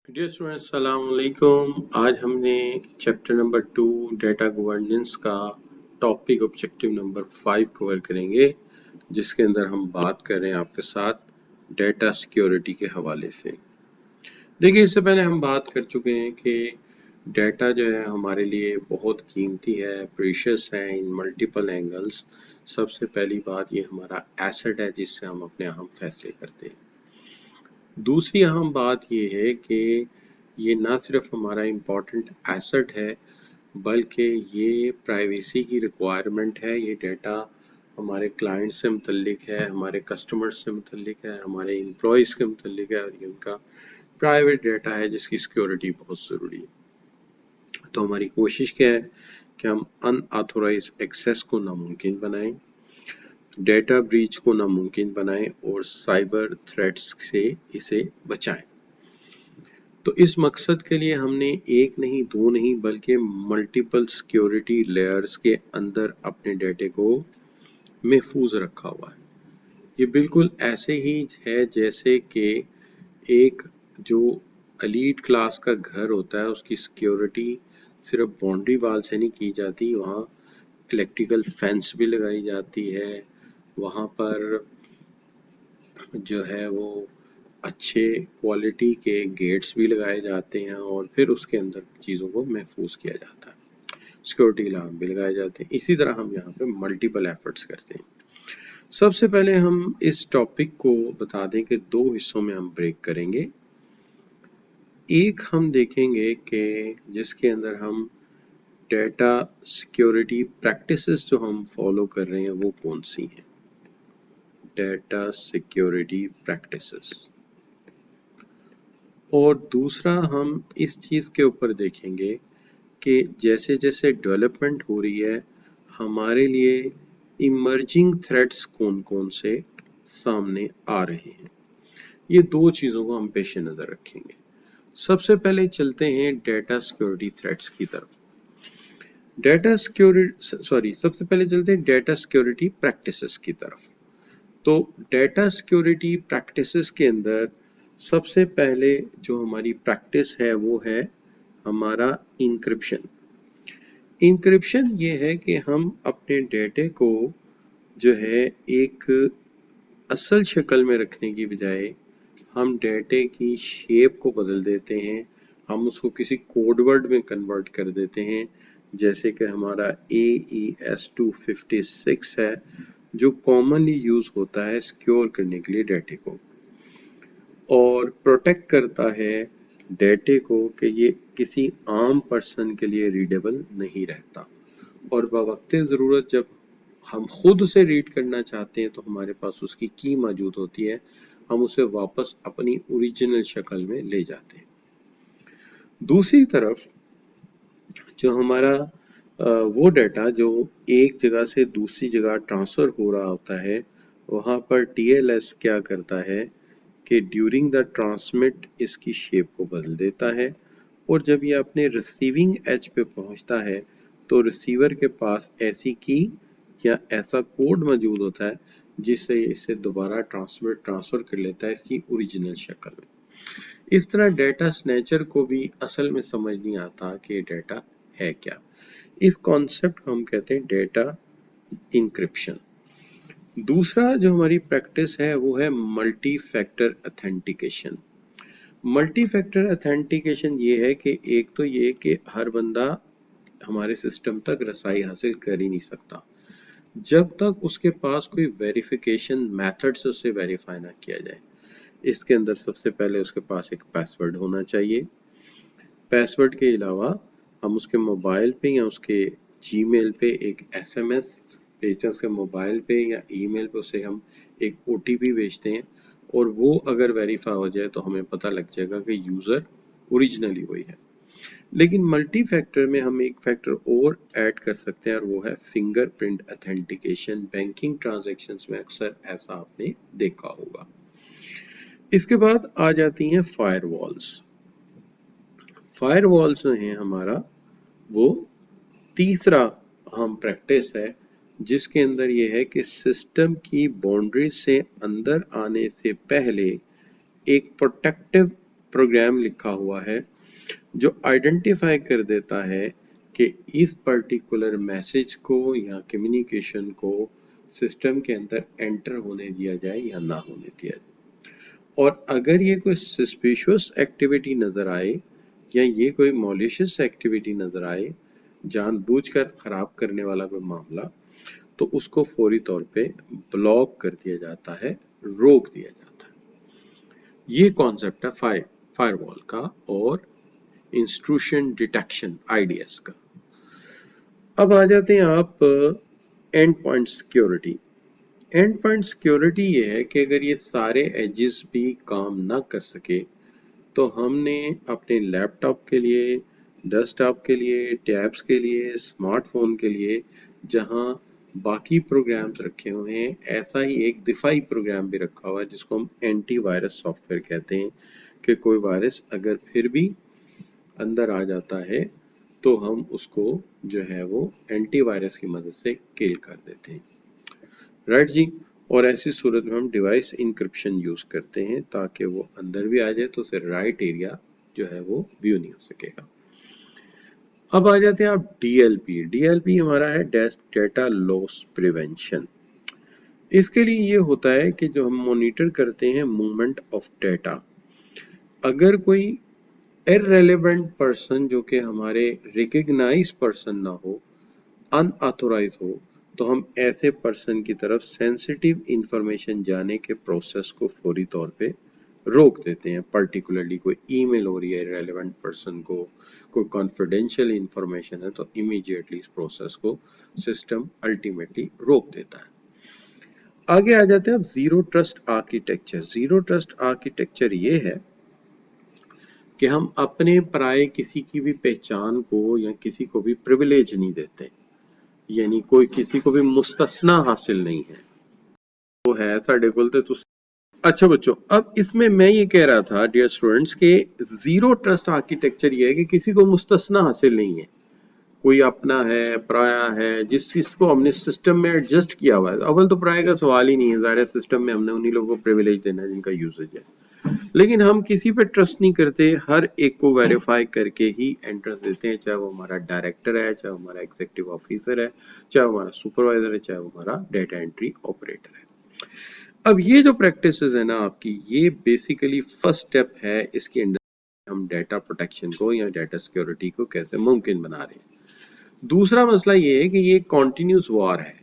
Dear students अस्सलाम वालेकुम। आज हमने चैप्टर नंबर 2 डेटा गवर्नेंस का टॉपिक ऑब्जेक्टिव नंबर 5 कवर करेंगे, जिसके अंदर हम बात कर रहे हैं आपके साथ डेटा सिक्योरिटी के हवाले से। देखिए, इससे पहले हम बात कर चुके हैं कि डेटा जो है हमारे लिए बहुत कीमती है, प्रीशियस है इन मल्टीपल एंगल्स। सबसे पहली बात, ये हमारा एसेट है जिससे हम अपने अहम फैसले करते हैं। दूसरी अहम बात ये है कि ये ना सिर्फ हमारा इम्पोर्टेंट एसेट है, बल्कि ये प्राइवेसी की रिक्वायरमेंट है। ये डेटा हमारे क्लाइंट से मुतल्लिक है, हमारे कस्टमर्स से मुतल्लिक है, हमारे एम्प्लॉयज़ के मुतल्लिक है, और ये उनका प्राइवेट डेटा है जिसकी सिक्योरिटी बहुत ज़रूरी है। तो हमारी कोशिश क्या है कि हम अनऑथोराइज एक्सेस को नामुमकिन बनाएं, डेटा ब्रीच को नामुमकिन बनाएं और साइबर थ्रेट्स से इसे बचाएं। तो इस मकसद के लिए हमने एक नहीं, दो नहीं, बल्कि मल्टीपल सिक्योरिटी लेयर्स के अंदर अपने डेटे को महफूज रखा हुआ है। ये बिल्कुल ऐसे ही है जैसे कि एक जो एलीट क्लास का घर होता है, उसकी सिक्योरिटी सिर्फ बाउंड्री वाल से नहीं की जाती, वहाँ इलेक्ट्रिकल फेंस भी लगाई जाती है, वहाँ पर जो है वो अच्छे क्वालिटी के गेट्स भी लगाए जाते हैं, और फिर उसके अंदर चीज़ों को महफूज किया जाता है, सिक्योरिटी अलार्म भी लगाए जाते हैं। इसी तरह हम यहाँ पे मल्टीपल एफर्ट्स करते हैं। सबसे पहले हम इस टॉपिक को बता दें कि दो हिस्सों में हम ब्रेक करेंगे। एक हम देखेंगे कि जिसके अंदर हम डेटा सिक्योरिटी प्रैक्टिसेस जो हम फॉलो कर रहे हैं वो कौन सी हैं, डेटा सिक्योरिटी प्रैक्टिसेस। और दूसरा हम इस चीज़ के ऊपर देखेंगे कि जैसे जैसे डेवलपमेंट हो रही है, हमारे लिए इमर्जिंग थ्रेट्स कौन कौन से सामने आ रहे हैं। ये दो चीज़ों को हम पेश नज़र रखेंगे। सबसे पहले चलते हैं डेटा सिक्योरिटी थ्रेट्स की तरफ। सबसे पहले चलते हैं डेटा सिक्योरिटी प्रैक्टिसेस की तरफ। तो डेटा सिक्योरिटी प्रैक्टिसेस के अंदर सबसे पहले जो हमारी प्रैक्टिस है वो है हमारा इंक्रिप्शन। इंक्रिप्शन ये है कि हम अपने डेटे को जो है एक असल शक्ल में रखने की बजाय हम डेटे की शेप को बदल देते हैं, हम उसको किसी कोड वर्ड में कन्वर्ट कर देते हैं, जैसे कि हमारा AES-256 है जो कॉमनली यूज होता है सिक्योर करने के लिए डेटे को, और प्रोटेक्ट करता है डेटे को कि ये किसी आम पर्सन के लिए रीडेबल नहीं रहता, और बवक्ते ज़रूरत जब हम खुद से रीड करना चाहते हैं तो हमारे पास उसकी की मौजूद होती है, हम उसे वापस अपनी ओरिजिनल शक्ल में ले जाते हैं। दूसरी तरफ जो हमारा वो डेटा जो एक जगह से दूसरी जगह ट्रांसफ़र हो रहा होता है, वहाँ पर TLS क्या करता है कि ड्यूरिंग द ट्रांसमिट इसकी शेप को बदल देता है, और जब ये अपने रिसीविंग एज पे पहुँचता है तो रिसीवर के पास ऐसी की या ऐसा कोड मौजूद होता है जिससे इसे दोबारा ट्रांसफ़र कर लेता है इसकी ओरिजिनल शक्ल में। इस तरह डेटा स्नैचर को भी असल में समझ नहीं आता कि डेटा है क्या। इस कॉन्सेप्ट को हम कहते हैं डेटा इंक्रिप्शन। दूसरा जो हमारी प्रैक्टिस है वो है multi factor authentication. Multi factor authentication ये है कि एक तो ये कि हर बंदा हमारे सिस्टम तक रसाई हासिल कर ही नहीं सकता जब तक उसके पास कोई वेरिफिकेशन मेथड से उसे वेरीफाई ना किया जाए। इसके अंदर सबसे पहले उसके पास एक पासवर्ड होना चाहिए। पासवर्ड के अलावा हम उसके मोबाइल पे या उसके जीमेल पे एक SMS भेजते हैं, उसके मोबाइल पे या ईमेल पे उसे हम एक OTP भेजते हैं, और वो अगर वेरीफाई हो जाए तो हमें पता लग जाएगा कि यूज़र ओरिजिनली वही है। लेकिन मल्टी फैक्टर में हम एक फैक्टर और ऐड कर सकते हैं, और वो है फिंगरप्रिंट ऑथेंटिकेशन। बैंकिंग ट्रांजैक्शंस में अक्सर ऐसा आपने देखा होगा। इसके बाद आ जाती हैं फायरवॉल्स। फायरवॉल्स जो हैं हमारा वो तीसरा अहम प्रैक्टिस है, जिसके अंदर ये है कि सिस्टम की बाउंड्री से अंदर आने से पहले एक प्रोटेक्टिव प्रोग्राम लिखा हुआ है जो आइडेंटिफाई कर देता है कि इस पर्टिकुलर मैसेज को या कम्युनिकेशन को सिस्टम के अंदर एंटर होने दिया जाए या ना होने दिया जाए। और अगर ये कोई सस्पिशियस एक्टिविटी नजर आए या ये कोई मॉलिशियस एक्टिविटी नजर आए, जानबूझकर खराब करने वाला कोई मामला, तो उसको फौरी तौर पे ब्लॉक कर दिया जाता है, रोक दिया जाता है। ये कॉन्सेप्ट है फायरवॉल का और इंट्रूशन डिटेक्शन IDS का। अब आ जाते हैं आप and point security. And point security ये है कि अगर ये सारे एजेस भी काम ना कर सके तो हमने अपने लैपटॉप के लिए, डेस्कटॉप के लिए, टैब्स के लिए, स्मार्टफोन के लिए जहां बाकी प्रोग्राम्स रखे हुए हैं, ऐसा ही एक दिफाई प्रोग्राम भी रखा हुआ है जिसको हम एंटीवायरस सॉफ्टवेयर कहते हैं कि कोई वायरस अगर फिर भी अंदर आ जाता है तो हम उसको जो है वो एंटीवायरस की मदद से किल कर देते हैं, राइट जी। और ऐसी सूरत में हम डिवाइस इंक्रिप्शन यूज करते हैं ताकि वो अंदर भी आ जाए तो उसे राइट एरिया जो है वो व्यू नहीं हो सकेगा। अब आ जाते हैं आप DLP। DLP हमारा है डेटा लॉस प्रिवेंशन। इसके लिए ये होता है कि जो हम मॉनिटर करते हैं मूवमेंट ऑफ डेटा, अगर कोई इररेलेवेंट पर्सन जो कि हमारे रिकग्नाइज पर्सन ना हो, अनऑथोराइज हो, तो हम ऐसे पर्सन की तरफ सेंसिटिव इंफॉर्मेशन जाने के प्रोसेस को फौरी तौर पे रोक देते हैं। पर्टिकुलरली कोई ईमेल हो रही है इररेलेवेंट पर्सन को, कोई कॉन्फिडेंशियल इंफॉर्मेशन है, तो इमीडिएटली इस प्रोसेस को सिस्टम अल्टीमेटली रोक देता है। आगे आ जाते हैं अब zero trust architecture. Zero trust architecture ये है कि हम अपने पराये किसी की भी पहचान को या किसी को भी प्रिविलेज नहीं देते, यानी कोई किसी को भी मुस्तस्ना हासिल नहीं है। वो है साढ़े कोल ते तुस। अच्छा बच्चों, अब इसमें मैं ये कह रहा था डियर स्टूडेंट्स के जीरो ट्रस्ट आर्किटेक्चर ये है कि किसी को मुस्तस्ना हासिल नहीं है, कोई अपना है, पराया है, जिस चीज को हमने सिस्टम में एडजस्ट किया हुआ है। अव्वल तो पराये का सवाल ही नहीं है, ज़ाहिर है सिस्टम में हमने उन्हीं लोगों को प्रिविलेज देना है जिनका यूजेज है, लेकिन हम किसी पे ट्रस्ट नहीं करते, हर एक को वेरीफाई करके ही एंट्रेंस देते हैं, चाहे वो हमारा डायरेक्टर है, चाहे वो हमारा एग्जीक्यूटिव ऑफिसर है, चाहे वो हमारा सुपरवाइजर है, चाहे वो हमारा डेटा एंट्री ऑपरेटर है। अब ये जो प्रैक्टिसेस है ना आपकी, ये बेसिकली फर्स्ट स्टेप है इसके अंदर हम डेटा प्रोटेक्शन को या डेटा सिक्योरिटी को कैसे मुमकिन बना रहे हैं। दूसरा मसला ये है कि ये कॉन्टिन्यूस वॉर है,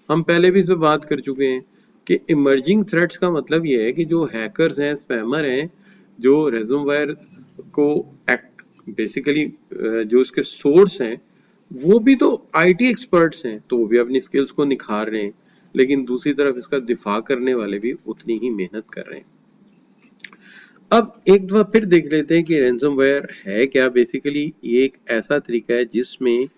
हम पहले भी इस पे बात कर चुके हैं कि इमर्जिंग थ्रेट्स का मतलब ये है कि जो हैकर्स हैं, स्पैमर हैं, जो रेज़मवेयर को एक्ट बेसिकली जो इसके सोर्स हैं वो भी तो IT एक्सपर्ट्स हैं, तो वो भी अपनी स्किल्स को निखार रहे हैं, लेकिन दूसरी तरफ इसका दिफा करने वाले भी उतनी ही मेहनत कर रहे हैं। अब एक दफा फिर देख लेते हैं कि रैंसमवेयर है क्या। बेसिकली ये एक ऐसा तरीका है जिसमें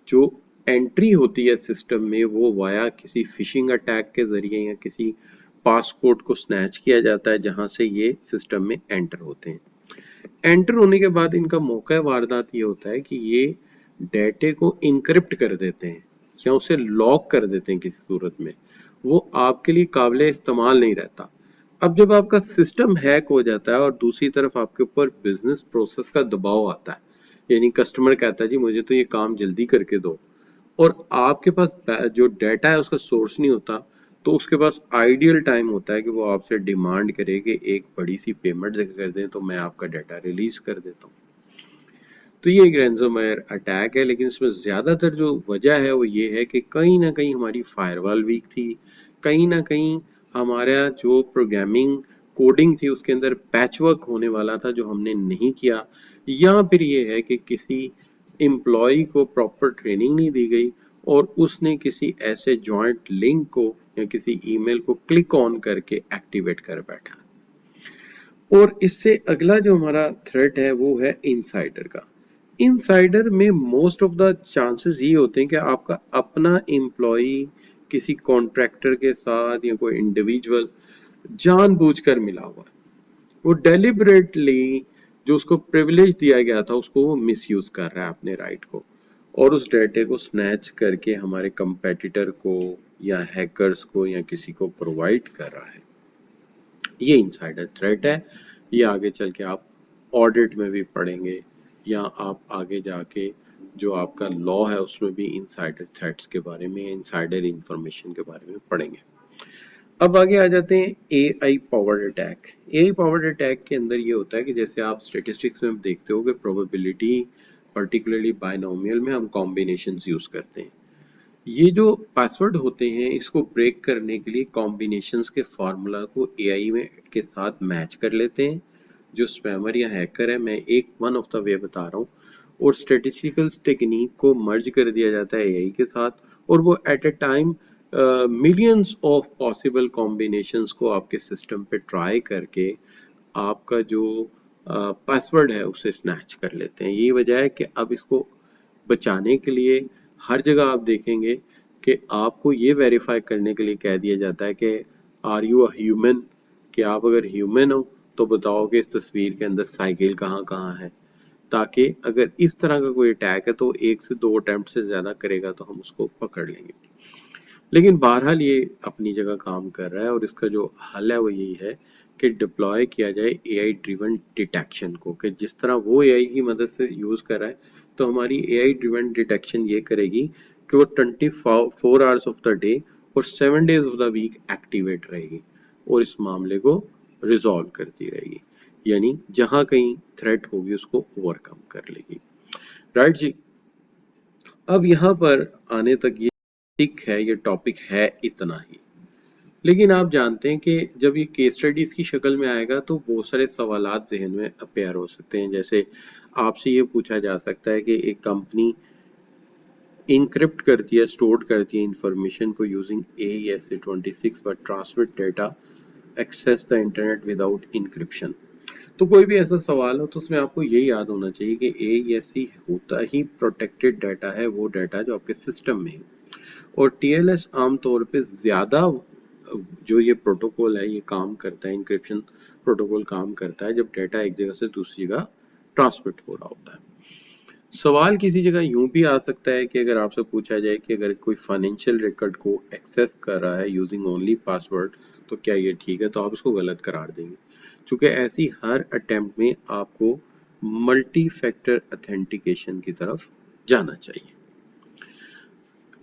जो एंट्री होती है सिस्टम में वो वाया किसी फिशिंग अटैक के जरिए या किसी पासकोड को स्नैच किया जाता है जहां से ये सिस्टम में एंटर होते हैं। एंटर होने के बाद इनका मौका वारदात ये होता है कि ये डेटे को इनक्रिप्ट कर देते हैं या उसे लॉक कर देते हैं किसी सूरत में, वो आपके लिए काबिल इस्तेमाल नहीं रहता। अब जब आपका सिस्टम हैक हो जाता है और दूसरी तरफ आपके ऊपर बिजनेस प्रोसेस का दबाव आता है, यानी कस्टमर कहता है जी मुझे तो ये काम जल्दी करके दो, और आपके पास जो डाटा है उसका सोर्स नहीं होता, तो उसके पास आइडियल टाइम होता है कि वो आपसे डिमांड करे कि एक बड़ी सी पेमेंट कर दें तो मैं आपका डाटा रिलीज कर देता हूँ। तो ये एक रैंसमवेयर अटैक है, लेकिन इसमें ज्यादातर जो वजह है वो ये है कि कहीं ना कहीं हमारी फायरवॉल वीक थी, कहीं ना कहीं हमारा जो प्रोग्रामिंग कोडिंग थी उसके अंदर पैचवर्क होने वाला था जो हमने नहीं किया, या फिर ये है कि किसी एम्प्लॉय को प्रॉपर ट्रेनिंग नहीं दी गई और उसने किसी ऐसे जॉइंट लिंक को या किसी ईमेल को क्लिक ऑन करके एक्टिवेट कर बैठा। और इससे अगला जो हमारा थ्रेट है वो है इनसाइडर का। इनसाइडर में मोस्ट ऑफ द चांसेस ये होते हैं कि आपका अपना एम्प्लॉय किसी कॉन्ट्रैक्टर के साथ या कोई इंडिविजुअल जानबूझकर मिला हुआ है, वो डेलिबरेटली जो उसको प्रिविलेज दिया गया था उसको वो मिसयूज कर रहा है अपने राइट को, और उस डेटे को स्नैच करके हमारे कंपेटिटर को या हैकर्स को या किसी को प्रोवाइड कर रहा है। ये इनसाइडर थ्रेट है, ये आगे चल के आप ऑडिट में भी पढ़ेंगे, या आप आगे जाके जो आपका लॉ है उसमें भी इनसाइडर थ्रेट्स के बारे में, इनसाइडर इंफॉर्मेशन के बारे में पढ़ेंगे। अब आगे आ जाते हैं AI powered attack. AI powered attack के अंदर ये होता है कि जैसे आप स्टेटिस्टिक्स में देखते हो कि प्रोबेबिलिटी पर्टिकुलरली बायनोमियल में हम कॉम्बिनेशंस यूज करते हैं। ये जो पासवर्ड होते हैं इसको ब्रेक करने के लिए कॉम्बिनेशंस के फार्मूला को एआई में के साथ मैच कर लेते हैं। जो स्पैमर या हैकर है, मैं एक वन ऑफ द वे बता रहा हूँ, और स्टैटिस्टिकल टेक्निक को मर्ज कर दिया जाता है एआई के साथ, और वो at a time millions of possible combinations को आपके सिस्टम पे ट्राई करके आपका जो पासवर्ड है उसे स्नैच कर लेते हैं। यही वजह है कि अब इसको बचाने के लिए हर जगह आप देखेंगे कि आपको ये वेरीफाई करने के लिए कह दिया जाता है कि आर यू अ ह्यूमन, कि आप अगर ह्यूमन हो तो बताओ कि इस तस्वीर के अंदर साइकिल कहाँ कहाँ है, ताकि अगर इस तरह का कोई अटैक है तो 1 से 2 अटेम्प्ट से ज्यादा करेगा तो हम उसको पकड़ लेंगे। लेकिन बहरहाल ये अपनी जगह काम कर रहा है, और इसका जो हल है वो यही है कि डिप्लॉय किया जाए एआई ड्रिवन डिटेक्शन को, कि जिस तरह वो एआई की मदद से यूज कर रहा है तो हमारी एआई ड्रिवन डिटेक्शन ये करेगी कि वो 24 आवर्स ऑफ द डे और 7 days of the week activate रहेगी और इस मामले को रिजॉल्व करती रहेगी, यानी जहां कहीं थ्रेट होगी उसको ओवरकम कर लेगी। राइट जी। अब यहाँ पर आने तक ये ठीक है, ये टॉपिक है इतना ही। लेकिन आप जानते हैं कि जब ये केस स्टडीज की शक्ल में आएगा तो बहुत सारे सवालात जहन में अपेयर हो सकते हैं। जैसे आपसे ये पूछा जा सकता है कि एक कंपनी इनक्रिप्ट करती है, स्टोर करती है इंफॉर्मेशन को using AES-26 but transmit data access the internet without encryption. तो कोई भी ऐसा सवाल हो तो उसमें आपको यही याद होना चाहिए कि AES होता ही प्रोटेक्टेड डाटा है, वो डाटा जो आपके सिस्टम में है, और TLS आमतौर पे ज्यादा जो ये प्रोटोकॉल है ये काम करता है, इंक्रिप्शन प्रोटोकॉल काम करता है जब डाटा एक जगह से दूसरी जगह ट्रांसमिट हो रहा होता है। सवाल किसी जगह यूं भी आ सकता है कि अगर आपसे पूछा जाए कि अगर कोई फाइनेंशियल रिकॉर्ड को एक्सेस कर रहा है यूजिंग ओनली पासवर्ड तो क्या ये ठीक है, तो आप इसको गलत करार देंगे, क्योंकि ऐसी हर अटेम्प्ट में आपको मल्टी फैक्टर ऑथेंटिकेशन की तरफ जाना चाहिए।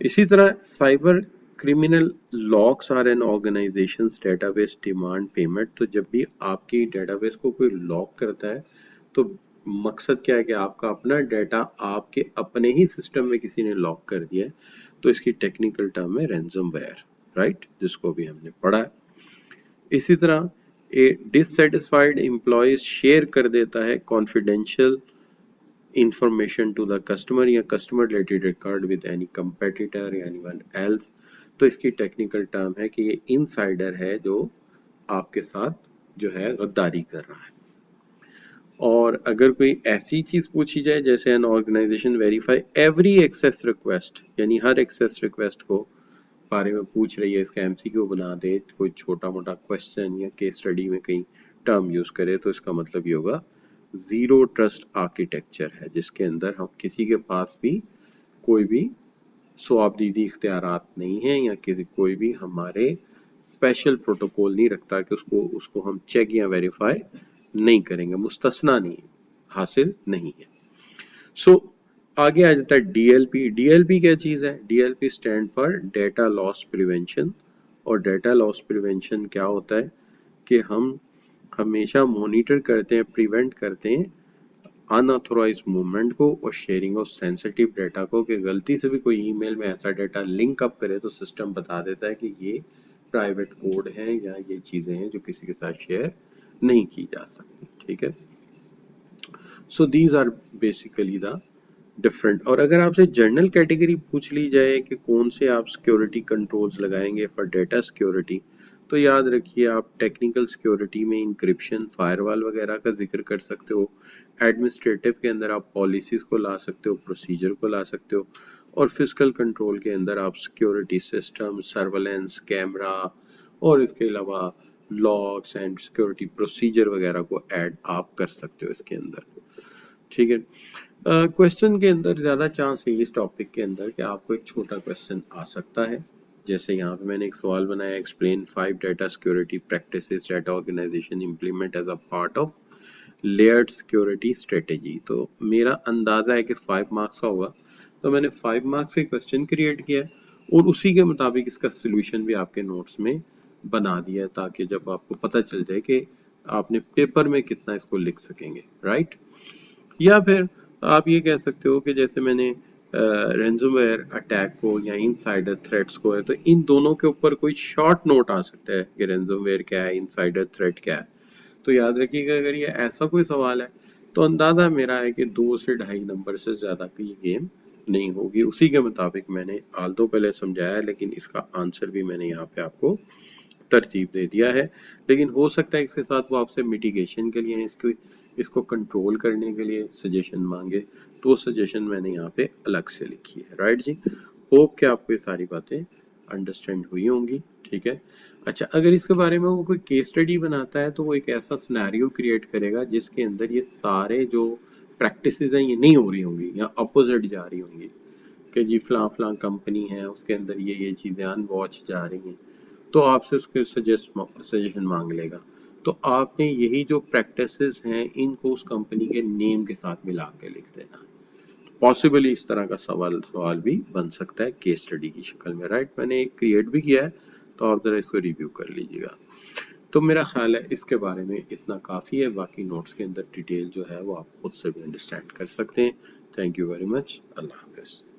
इसी तरह cyber criminal locks are an organisations database demand payment. तो जब भी आपकी डेटाबेस को कोई लॉक करता है तो मकसद क्या है कि आपका अपना डाटा आपके अपने ही सिस्टम में किसी ने लॉक कर दिया है, तो इसकी टेक्निकल टर्म है रैंसमवेयर, राइट, जिसको भी हमने पढ़ा है। इसी तरह ए डिससेटिस्फाइड एम्प्लॉय शेयर कर देता है confidential information to the customer या customer related record with any competitor या anyone else, तो इसकी टेक्निकल टर्म है कि ये इनसाइडर है जो आपके साथ जो है गद्दारी कर रहा है। और अगर कोई ऐसी चीज पूछी जाए जैसे an organisation verify every access request, यानी हर एक्सेस रिक्वेस्ट को बारे में पूछ रही है, इसका MCQ बना दे, कोई छोटा मोटा क्वेश्चन या केस स्टडी में कहीं टर्म यूज करे, तो इसका मतलब ये होगा जीरो ट्रस्ट आर्किटेक्चर है, जिसके अंदर हम किसी के पास भी कोई भी स्वाबदीदी इख्तियारात नहीं है या किसी कोई भी हमारे स्पेशल प्रोटोकॉल नहीं रखता कि उसको उसको हम चेक या वेरीफाई नहीं करेंगे, मुस्तस्ना नहीं हासिल नहीं है। सो आगे आ जाता है DLP। DLP क्या चीज है? DLP stand for data loss prevention. और डेटा लॉस प्रिवेंशन क्या होता है कि हम हमेशा मॉनिटर करते हैं, प्रिवेंट करते हैं अनऑथोराइज्ड मूवमेंट को और शेयरिंग ऑफ सेंसिटिव डाटा को, कि गलती से भी कोई ईमेल में ऐसा डाटा लिंक अप करे तो सिस्टम बता देता है कि ये प्राइवेट कोड है या ये चीजें हैं जो किसी के साथ शेयर नहीं की जा सकती। ठीक है, so these are basically the different. और अगर आपसे जनरल कैटेगरी पूछ ली जाए कि कौन से आप सिक्योरिटी कंट्रोल्स लगाएंगे फॉर डेटा सिक्योरिटी, तो याद रखिए आप टेक्निकल सिक्योरिटी में इंक्रिप्शन, फायरवॉल वगैरह का जिक्र कर सकते हो। एडमिनिस्ट्रेटिव के अंदर आप पॉलिसीज को ला सकते हो, प्रोसीजर को ला सकते हो, और फिजिकल कंट्रोल के अंदर आप सिक्योरिटी सिस्टम, सर्वेलेंस, कैमरा और इसके अलावा लॉग्स एंड सिक्योरिटी प्रोसीजर वगैरह को ऐड आप कर सकते हो इसके अंदर। ठीक है, क्वेश्चन के अंदर ज्यादा चांस है इस टॉपिक के अंदर कि आपको एक छोटा क्वेश्चन आ सकता है। जैसे यहाँ पे मैंने एक सवाल बनाया, explain 5 data security practices data organisation implement as a part of layered security strategy. तो मेरा अंदाजा है कि 5 मार्क्स का होगा, तो मैंने 5 मार्क्स के क्वेश्चन क्रिएट किया है और उसी के मुताबिक इसका सोल्यूशन भी आपके नोट्स में बना दिया है, ताकि जब आपको पता चल जाए कि आपने पेपर में कितना इसको लिख सकेंगे, राइट। या फिर आप ये कह सकते हो कि जैसे मैंने रेंसमवेयर अटैक को या इनसाइडर थ्रेट्स को है, तो इन दोनों के ऊपर कोई शॉर्ट नोट आ सकता है कि रेंसमवेयर क्या है, इनसाइडर थ्रेट क्या है। तो याद रखिएगा, अगर ये ऐसा कोई सवाल है तो अंदाजा मेरा है कि 2 से 2.5 नंबर से ज्यादा की ये गेम नहीं होगी। उसी के मुताबिक मैंने आल्दो पहले समझाया है, लेकिन इसका आंसर भी मैंने यहाँ पे आपको तरतीब दे दिया है। लेकिन हो सकता है इसके साथ वो आपसे मिटिगेशन के लिए इसको कंट्रोल करने के लिए सजेशन मांगे, तो वो सजेशन मैंने यहाँ पे अलग से लिखी है, राइट जी। होप कि आपको ये सारी बातें अंडरस्टैंड हुई होंगी, ठीक है। अच्छा, अगर इसके बारे में वो कोई केस स्टडी बनाता है तो वो एक ऐसा सिनेरियो क्रिएट करेगा जिसके अंदर ये सारे जो प्रैक्टिसेस हैं ये नहीं हो रही होंगी या अपोजिट जा रही होंगी, कि जी फलां फलां कंपनी है उसके अंदर ये चीजें अनवॉच जा रही हैं, तो आपसे उसके सजेशन मांग लेगा। तो आपने यही जो प्रैक्टिसेस हैं इनको उस कंपनी के नेम के साथ मिला के लिख देना। पॉसिबली इस तरह का सवाल भी बन सकता है केस स्टडी की शक्ल में, राइट। मैंने एक क्रिएट भी किया है, तो आप जरा इसको रिव्यू कर लीजिएगा। तो मेरा ख्याल है इसके बारे में इतना काफ़ी है, बाकी नोट्स के अंदर डिटेल जो है वो आप खुद से भी अंडरस्टैंड कर सकते हैं। Thank you very much. अल्लाह हाफिज़।